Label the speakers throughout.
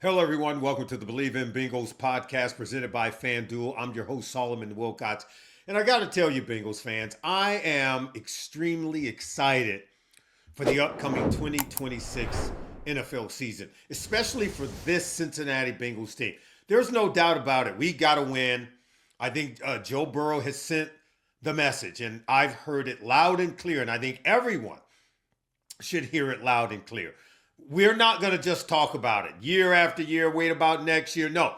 Speaker 1: Hello, everyone. Welcome to the Believe in Bengals podcast presented by FanDuel. I'm your host, Solomon Wilcox. And I got to tell you, Bengals fans, I am extremely excited for the upcoming 2026 NFL season, especially for this Cincinnati Bengals team. There's no doubt about it. We got to win. I think Joe Burrow has sent the message, and I've heard it loud and clear. And I think everyone should hear it loud and clear. We're not going to just talk about it year after year, wait about next year. No,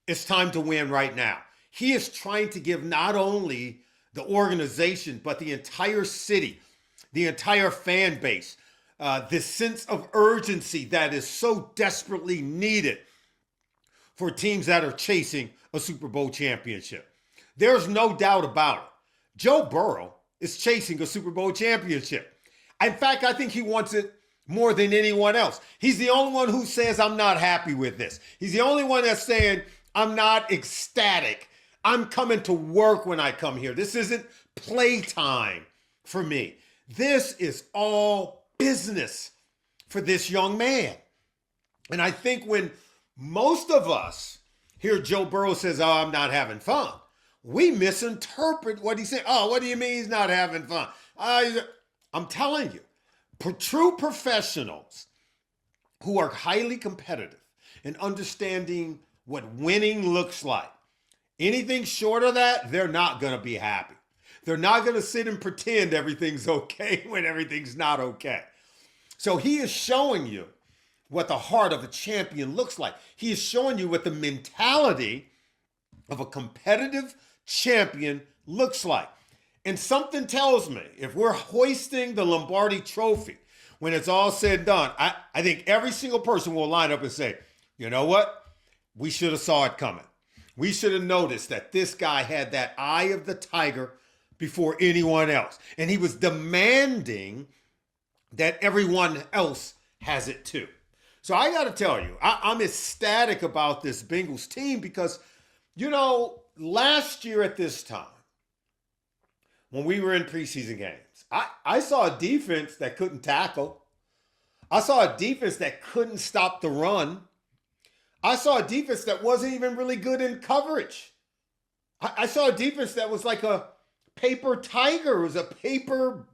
Speaker 1: it's time to win right now. He is trying to give not only the organization, but the entire city, the entire fan base, this sense of urgency that is so desperately needed for teams that are chasing a Super Bowl championship. There's no doubt about it. Joe Burrow is chasing a Super Bowl championship. In fact, I think he wants it more than anyone else. He's the only one who says, I'm not happy with this. He's the only one that's saying, I'm not ecstatic. I'm coming to work when I come here. This isn't playtime for me. This is all business for this young man. And I think when most of us hear Joe Burrow says, oh, I'm not having fun, we misinterpret what he said. Oh, what do you mean he's not having fun? I'm telling you, true professionals who are highly competitive and understanding what winning looks like, anything short of that, they're not going to be happy. They're not going to sit and pretend everything's okay when everything's not okay. So he is showing you what the heart of a champion looks like. He is showing you what the mentality of a competitive champion looks like. And something tells me if we're hoisting the Lombardi trophy, when it's all said and done, I think every single person will line up and say, you know what? We should have saw it coming. We should have noticed that this guy had that eye of the tiger before anyone else. And he was demanding that everyone else has it too. So I got to tell you, I'm ecstatic about this Bengals team because, last year at this time, when we were in preseason games, I saw a defense that couldn't tackle. I saw a defense that couldn't stop the run. I saw a defense that wasn't even really good in coverage. I saw a defense that was like a paper tiger. It was a paper,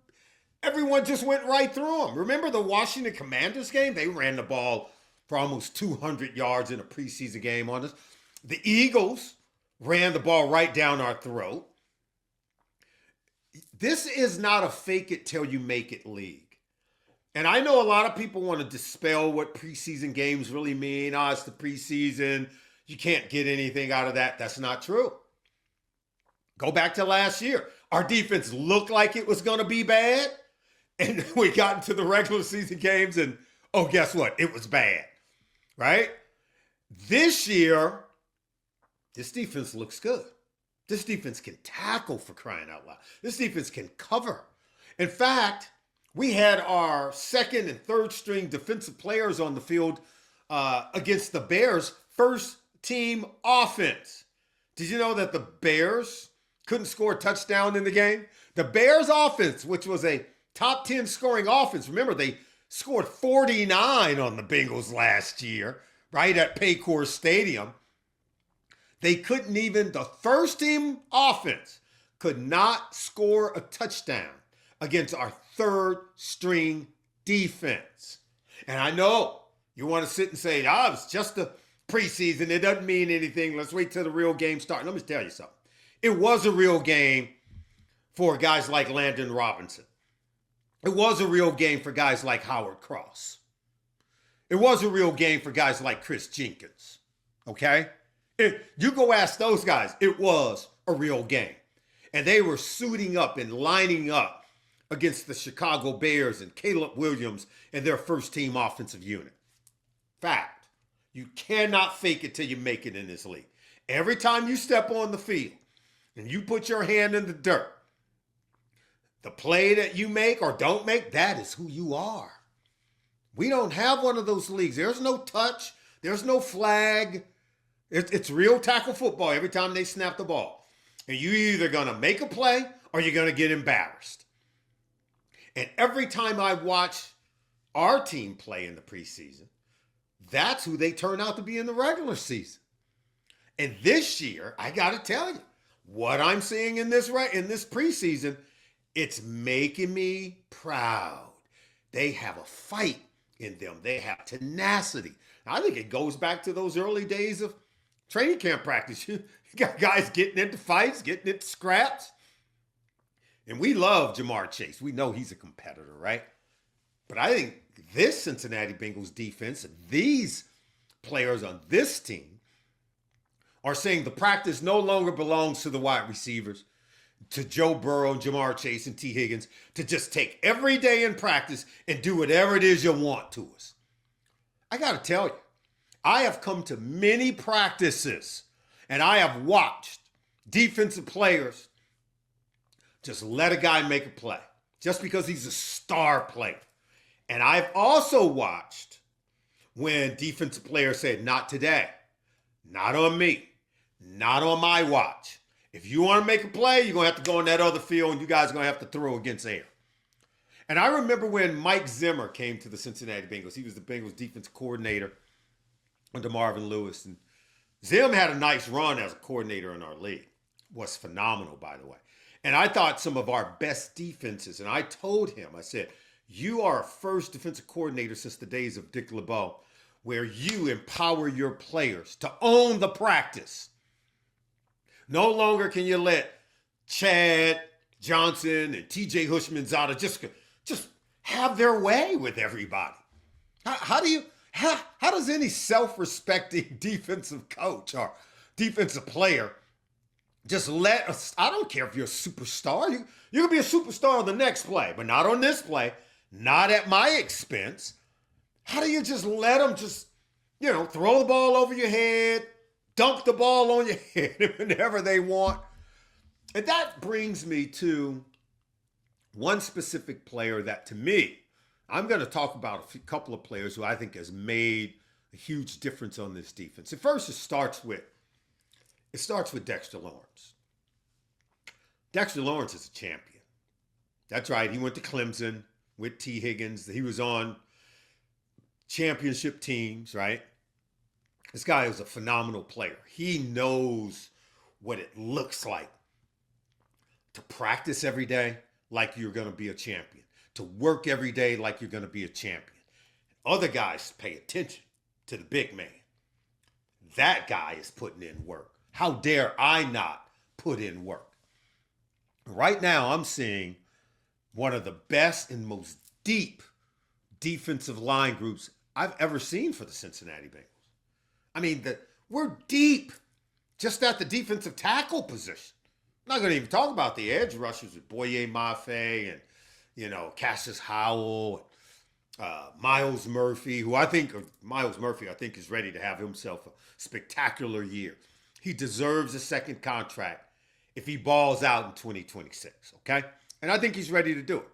Speaker 1: everyone just went right through them. Remember the Washington Commanders game? They ran the ball for almost 200 yards in a preseason game on us. The Eagles ran the ball right down our throat. This is not a fake it till you make it league. And I know a lot of people want to dispel what preseason games really mean. Oh, it's the preseason. You can't get anything out of that. That's not true. Go back to last year. Our defense looked like it was going to be bad. And we got into the regular season games and, oh, guess what? It was bad, right? This year, this defense looks good. This defense can tackle, for crying out loud. This defense can cover. In fact, we had our second and third string defensive players on the field against the Bears' first team offense. Did you know that the Bears couldn't score a touchdown in the game? The Bears offense, which was a top 10 scoring offense. Remember, they scored 49 on the Bengals last year, right at Paycor Stadium. They couldn't even, the first team offense could not score a touchdown against our third string defense. And I know you want to sit and say, it's just a preseason. It doesn't mean anything. Let's wait till the real game starts. Let me tell you something. It was a real game for guys like Landon Robinson. It was a real game for guys like Howard Cross. It was a real game for guys like Chris Jenkins. Okay? You go ask those guys, it was a real game. And they were suiting up and lining up against the Chicago Bears and Caleb Williams and their first team offensive unit. Fact, you cannot fake it till you make it in this league. Every time you step on the field and you put your hand in the dirt, the play that you make or don't make, that is who you are. We don't have one of those leagues. There's no touch. There's no flag. It's real tackle football every time they snap the ball. And you're either going to make a play or you're going to get embarrassed. And every time I watch our team play in the preseason, that's who they turn out to be in the regular season. And this year, I got to tell you, what I'm seeing in this preseason, it's making me proud. They have a fight in them. They have tenacity. I think it goes back to those early days of training camp practice. You got guys getting into fights, getting into scraps. And we love Jamar Chase. We know he's a competitor, right? But I think this Cincinnati Bengals defense, these players on this team, are saying the practice no longer belongs to the wide receivers, to Joe Burrow, Jamar Chase, and T. Higgins, to just take every day in practice and do whatever it is you want to us. I got to tell you, I have come to many practices and I have watched defensive players just let a guy make a play just because he's a star player. And I've also watched when defensive players said, not today, not on me, not on my watch. If you want to make a play, you're going to have to go in that other field and you guys are going to have to throw against air. And I remember when Mike Zimmer came to the Cincinnati Bengals. He was the Bengals defense coordinator under Marvin Lewis. And Zim had a nice run as a coordinator in our league. Was phenomenal, by the way. And I thought some of our best defenses, and I told him, I said, you are a first defensive coordinator since the days of Dick LeBeau, where you empower your players to own the practice. No longer can you let Chad Johnson and TJ Hushmanzada just have their way with everybody. How does any self-respecting defensive coach or defensive player just let us? I don't care if you're a superstar. You can be a superstar on the next play, but not on this play, not at my expense. How do you just let them just, throw the ball over your head, dunk the ball on your head whenever they want? And that brings me to one specific player that, to me, I'm going to talk about a couple of players who I think has made a huge difference on this defense. At first, it starts with Dexter Lawrence. Dexter Lawrence is a champion. That's right. He went to Clemson with T. Higgins. He was on championship teams, right? This guy is a phenomenal player. He knows what it looks like to practice every day like you're going to be a champion, to work every day like you're going to be a champion. Other guys pay attention to the big man. That guy is putting in work. How dare I not put in work? Right now, I'm seeing one of the best and most deep defensive line groups I've ever seen for the Cincinnati Bengals. I mean, we're deep just at the defensive tackle position. I'm not going to even talk about the edge rushers with Boye Mafe and, Cassius Howell, Miles Murphy, I think is ready to have himself a spectacular year. He deserves a second contract if he balls out in 2026, okay? And I think he's ready to do it.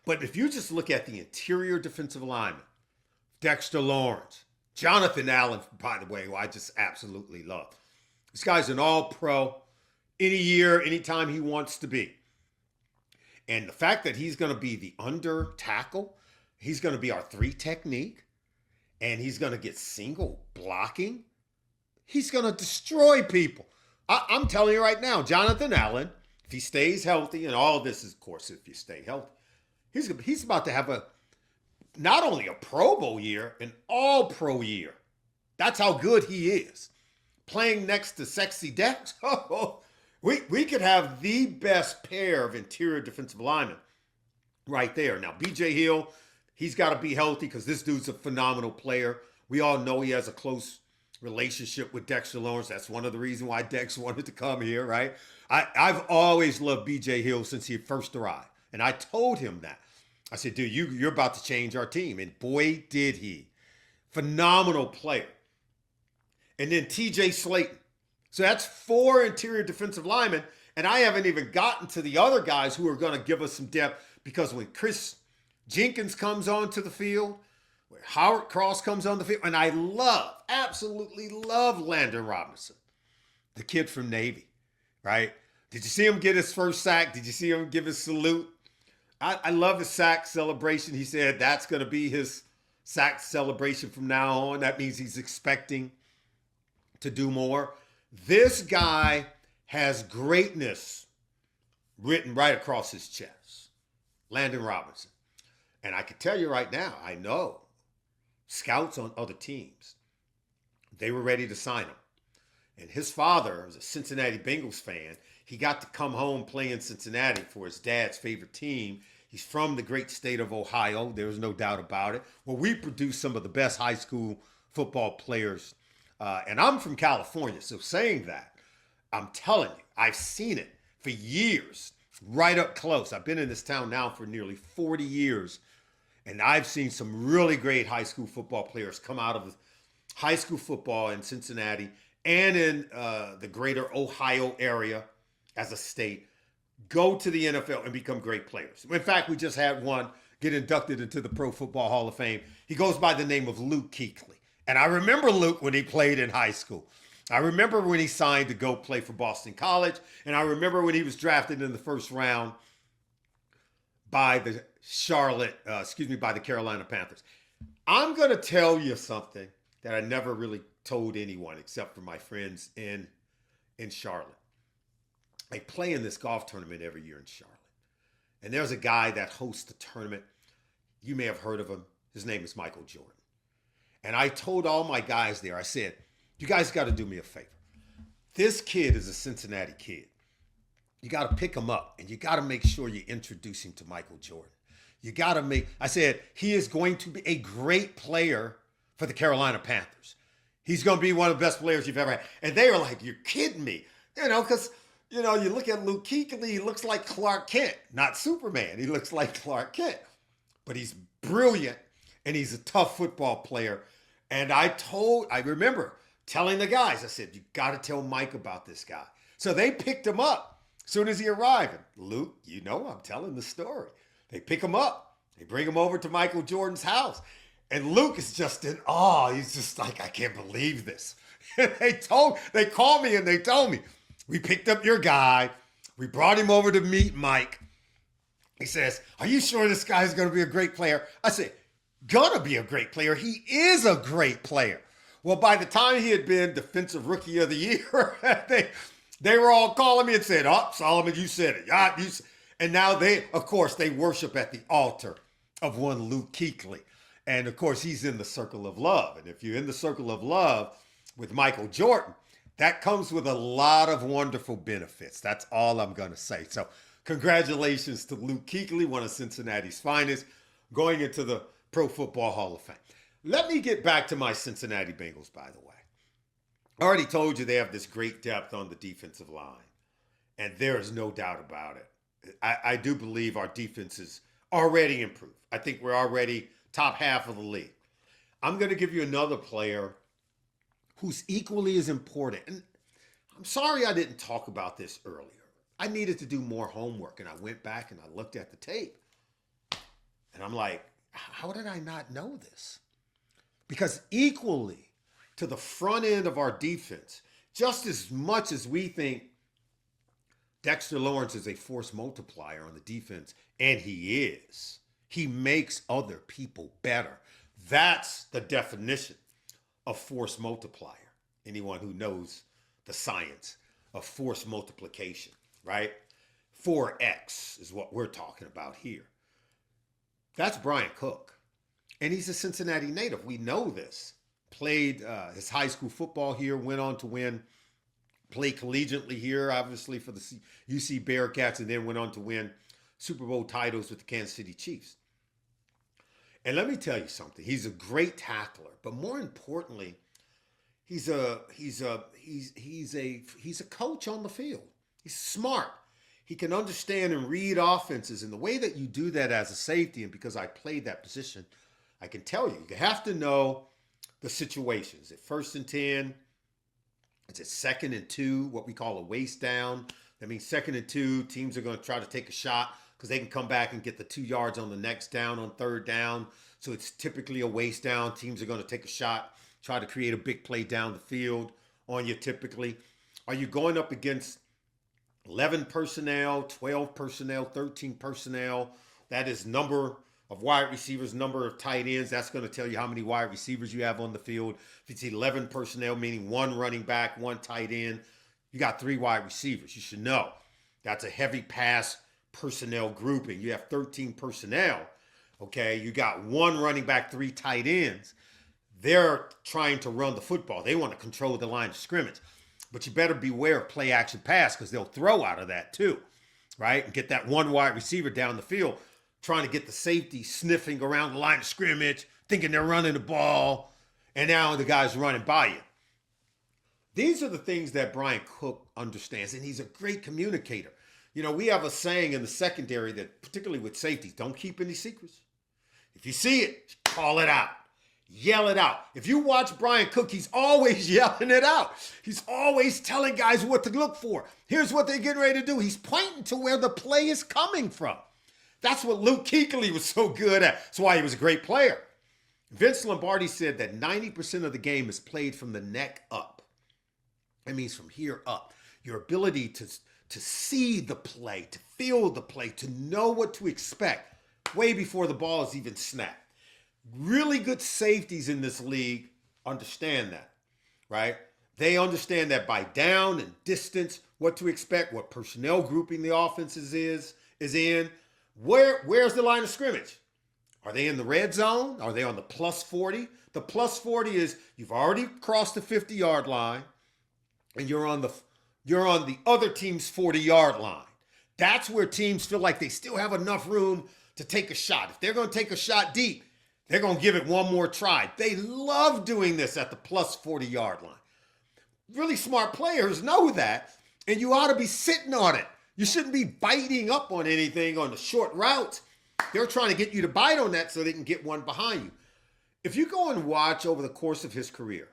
Speaker 1: But if you just look at the interior defensive lineman, Dexter Lawrence, Jonathan Allen, by the way, who I just absolutely love. This guy's an all-pro any year, anytime he wants to be. And the fact that he's going to be the under tackle, he's going to be our 3 technique, and he's going to get single blocking, he's going to destroy people. I'm telling you right now, Jonathan Allen, if he stays healthy, and all this is, of course, if you stay healthy, he's about to have not only a Pro Bowl year, an all-pro year. That's how good he is. Playing next to sexy Dex, we could have the best pair of interior defensive linemen right there. Now, B.J. Hill, he's got to be healthy because this dude's a phenomenal player. We all know he has a close relationship with Dexter Lawrence. That's one of the reasons why Dex wanted to come here, right? I've always loved B.J. Hill since he first arrived. And I told him that. I said, dude, you're about to change our team. And boy, did he. Phenomenal player. And then T.J. Slayton. So that's 4 interior defensive linemen. And I haven't even gotten to the other guys who are going to give us some depth, because when Chris Jenkins comes onto the field, when Howard Cross comes on the field, and I absolutely love Landon Robinson, the kid from Navy, right? Did you see him get his first sack? Did you see him give his salute? I love his sack celebration. He said that's going to be his sack celebration from now on. That means he's expecting to do more. This guy has greatness written right across his chest. Landon Robinson. And I can tell you right now, I know scouts on other teams, they were ready to sign him. And his father was a Cincinnati Bengals fan. He got to come home play in Cincinnati for his dad's favorite team. He's from the great state of Ohio. There's no doubt about it. Well, we produce some of the best high school football players. And I'm from California. So saying that, I'm telling you, I've seen it for years, right up close. I've been in this town now for nearly 40 years. And I've seen some really great high school football players come out of high school football in Cincinnati and in the greater Ohio area as a state, go to the NFL and become great players. In fact, we just had one get inducted into the Pro Football Hall of Fame. He goes by the name of Luke Kuechly. And I remember Luke when he played in high school. I remember when he signed to go play for Boston College. And I remember when he was drafted in the first round by the by the Carolina Panthers. I'm going to tell you something that I never really told anyone except for my friends in Charlotte. I play in this golf tournament every year in Charlotte. And there's a guy that hosts the tournament. You may have heard of him. His name is Michael Jordan. And I told all my guys there, I said, you guys got to do me a favor. This kid is a Cincinnati kid. You got to pick him up and you got to make sure you introduce him to Michael Jordan. I said, he is going to be a great player for the Carolina Panthers. He's going to be one of the best players you've ever had. And they were like, you're kidding me. Because, you look at Luke Kuechly, he looks like Clark Kent, not Superman. He looks like Clark Kent. But he's brilliant and he's a tough football player. And I remember telling the guys, I said, you got to tell Mike about this guy. So they picked him up as soon as he arrived. And Luke, I'm telling the story. They pick him up. They bring him over to Michael Jordan's house. And Luke is just in awe. He's just like, I can't believe this. And they called me and they told me, we picked up your guy. We brought him over to meet Mike. He says, are you sure this guy's going to be a great player? I said, gonna be a great player. He is a great player. Well, by the time he had been Defensive Rookie of the Year, they were all calling me and said, oh, Solomon, you said it. And now they worship at the altar of one Luke Kuechly. And of course, he's in the circle of love. And if you're in the circle of love with Michael Jordan, that comes with a lot of wonderful benefits. That's all I'm going to say. So congratulations to Luke Kuechly, one of Cincinnati's finest, going into the Pro Football Hall of Fame. Let me get back to my Cincinnati Bengals, by the way. I already told you they have this great depth on the defensive line. And there is no doubt about it. I do believe our defense is already improved. I think we're already top half of the league. I'm going to give you another player who's equally as important. And I'm sorry I didn't talk about this earlier. I needed to do more homework, and I went back and I looked at the tape. And I'm like, how did I not know this? Because equally to the front end of our defense, just as much as we think Dexter Lawrence is a force multiplier on the defense, and he is, he makes other people better. That's the definition of force multiplier. Anyone who knows the science of force multiplication, right? 4X is what we're talking about here. That's Brian Cook. And he's a Cincinnati native. We know this. Played his high school football here, went on to play collegiately here, obviously, for the UC Bearcats, and then went on to win Super Bowl titles with the Kansas City Chiefs. And let me tell you something. He's a great tackler, but more importantly, he's a coach on the field. He's smart. He can understand and read offenses. And the way that you do that as a safety, and because I played that position, I can tell you have to know the situations. At 1st and 10, it's at 2nd and 2, what we call a waist down. That means 2nd and 2, teams are going to try to take a shot because they can come back and get the 2 yards on the next down on 3rd down. So it's typically a waist down. Teams are going to take a shot, try to create a big play down the field on you typically. Are you going up against 11 personnel, 12 personnel, 13 personnel? That is number of wide receivers, number of tight ends. That's going to tell you how many wide receivers you have on the field. If it's 11 personnel, meaning one running back, one tight end, you got 3 wide receivers. You should know that's a heavy pass personnel grouping. You have 13 personnel. Okay, you got 1 running back, 3 tight ends. They're trying to run the football. They want to control the line of scrimmage. But you better beware of play action pass because they'll throw out of that too, right? And get that 1 wide receiver down the field trying to get the safety sniffing around the line of scrimmage, thinking they're running the ball, and now the guy's running by you. These are the things that Brian Cook understands, and he's a great communicator. You know, we have a saying in the secondary that, particularly with safeties, don't keep any secrets. If you see it, call it out. Yell it out. If you watch Brian Cook, he's always yelling it out. He's always telling guys what to look for. Here's what they're getting ready to do. He's pointing to where the play is coming from. That's what Luke Kuechly was so good at. That's why he was a great player. Vince Lombardi said that 90% of the game is played from the neck up. That means from here up. Your ability to see the play, to feel the play, to know what to expect way before the ball is even snapped. Really good safeties in this league understand that, right? They understand that by down and distance, what to expect, what personnel grouping the offense is in. Where's the line of scrimmage? Are they in the red zone? Are they on the plus 40? The plus 40 is you've already crossed the 50-yard line and you're on the other team's 40-yard line. That's where teams feel like they still have enough room to take a shot. If they're going to take a shot deep, they're going to give it one more try. They love doing this at the plus 40-yard line. Really smart players know that, and you ought to be sitting on it. You shouldn't be biting up on anything on the short routes. They're trying to get you to bite on that so they can get one behind you. If you go and watch over the course of his career,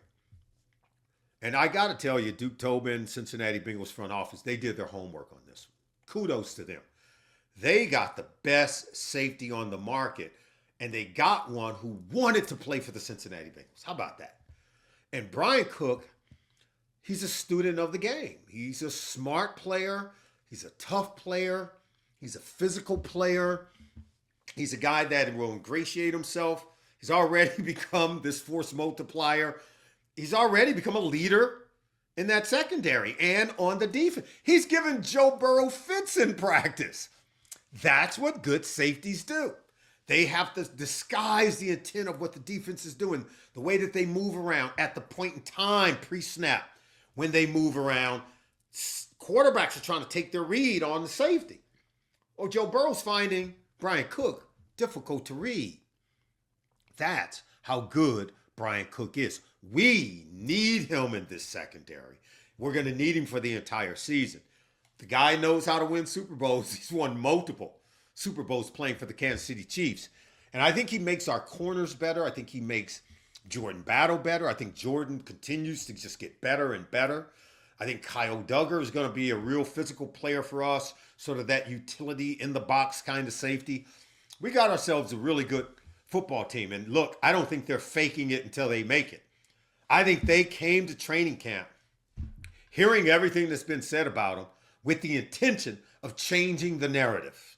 Speaker 1: and I got to tell you, Duke Tobin, Cincinnati Bengals front office, they did their homework on this. Kudos to them. They got the best safety on the market, and they got one who wanted to play for the Cincinnati Bengals. How about that? And Brian Cook, he's a student of the game. He's a smart player. He's a tough player. He's a physical player. He's a guy that will ingratiate himself. He's already become this force multiplier. He's already become a leader in that secondary and on the defense. He's given Joe Burrow fits in practice. That's what good safeties do. They have to disguise the intent of what the defense is doing, the way that they move around at the point in time, pre-snap, when they move around. Quarterbacks are trying to take their read on the safety. Well, Joe Burrow's finding Brian Cook difficult to read. That's how good Brian Cook is. We need him in this secondary. We're going to need him for the entire season. The guy knows how to win Super Bowls. He's won multiple Super Bowls playing for the Kansas City Chiefs. And I think he makes our corners better. I think he makes Jordan Battle better. I think Jordan continues to just get better and better. I think Kyle Duggar is going to be a real physical player for us, sort of that utility in the box kind of safety. We got ourselves a really good football team. And look, I don't think they're faking it until they make it. I think they came to training camp hearing everything that's been said about them with the intention of changing the narrative.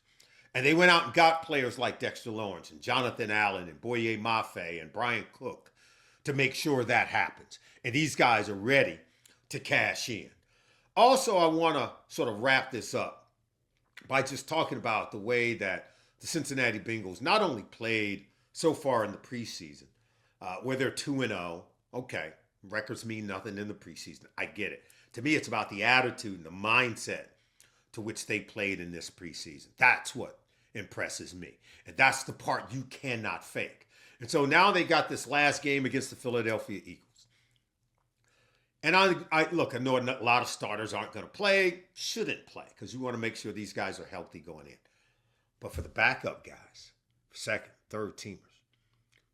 Speaker 1: And they went out and got players like Dexter Lawrence and Jonathan Allen and Boye Mafe and Brian Cook to make sure that happens. And these guys are ready to cash in. Also, I want to sort of wrap this up by just talking about the way that the Cincinnati Bengals not only played so far in the preseason, where they're 2-0. Okay, records mean nothing in the preseason. I get it. To me, it's about the attitude and the mindset to which they played in this preseason. That's what impresses me. And that's the part you cannot fake. And so now they got this last game against the Philadelphia Eagles. And I know a lot of starters aren't going to play, shouldn't play, because you want to make sure these guys are healthy going in. But for the backup guys, second, third teamers,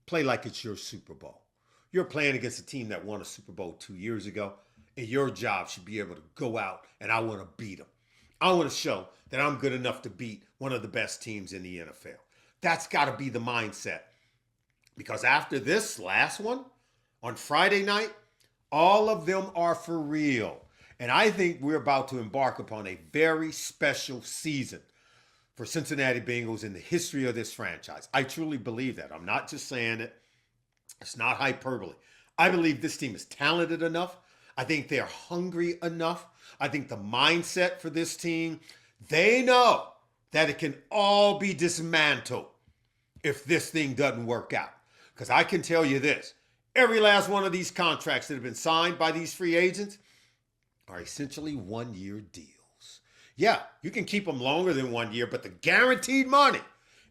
Speaker 1: play like it's your Super Bowl. You're playing against a team that won a Super Bowl 2 years ago, and your job should be able to go out and I want to beat them. I want to show that I'm good enough to beat one of the best teams in the NFL. That's got to be the mindset. Because after this last one, on Friday night, all of them are for real. And I think we're about to embark upon a very special season for for Cincinnati Bengals in the history of this franchise. I truly believe that. I'm not just saying it. It's not hyperbole. I believe this team is talented enough. I think they're hungry enough. I think the mindset for this team, they know that it can all be dismantled if this thing doesn't work out. Because I can tell you this, every last one of these contracts that have been signed by these free agents are essentially one-year deals. Yeah, you can keep them longer than 1 year, but the guaranteed money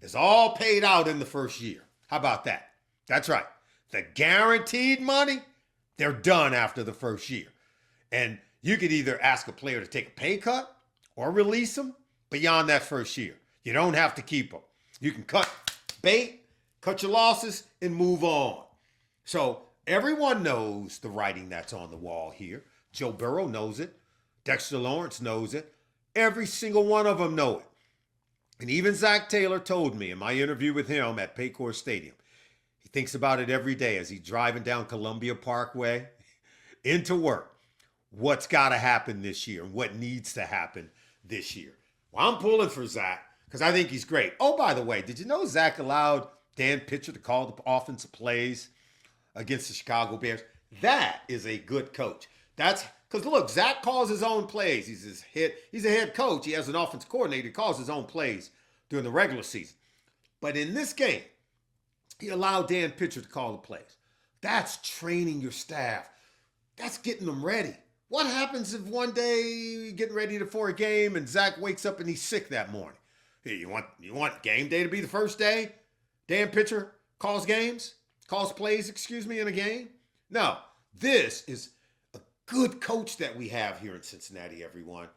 Speaker 1: is all paid out in the first year. How about that? That's right. The guaranteed money, they're done after the first year. And you could either ask a player to take a pay cut or release them beyond that first year. You don't have to keep them. You can cut bait, cut your losses, and move on. So everyone knows the writing that's on the wall here. Joe Burrow knows it. Dexter Lawrence knows it. Every single one of them know it. And even Zach Taylor told me in my interview with him at Paycor Stadium, he thinks about it every day as he's driving down Columbia Parkway into work. What's got to happen this year and what needs to happen this year. Well, I'm pulling for Zach because I think he's great. Oh, by the way, did you know Zach allowed Dan Pitcher to call the offensive plays against the Chicago Bears? That is a good coach. That's because, look, Zach calls his own plays. He's a head coach. He has an offensive coordinator. He calls his own plays during the regular season. But in this game, he allowed Dan Pitcher to call the plays. That's training your staff. That's getting them ready. What happens if one day you're getting ready for a game and Zach wakes up and he's sick that morning? Hey, you want game day to be the first day Dan Pitcher calls plays, in a game? No, this is a good coach that we have here in Cincinnati, everyone.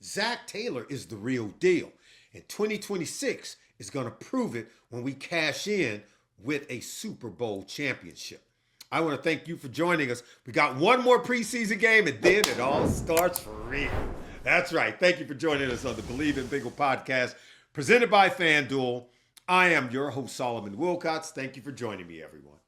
Speaker 1: Zach Taylor is the real deal. And 2026 is going to prove it when we cash in with a Super Bowl championship. I want to thank you for joining us. We got one more preseason game, and then it all starts for real. That's right. Thank you for joining us on the Believe in Bengal podcast, presented by FanDuel. I am your host, Solomon Wilcox. Thank you for joining me, everyone.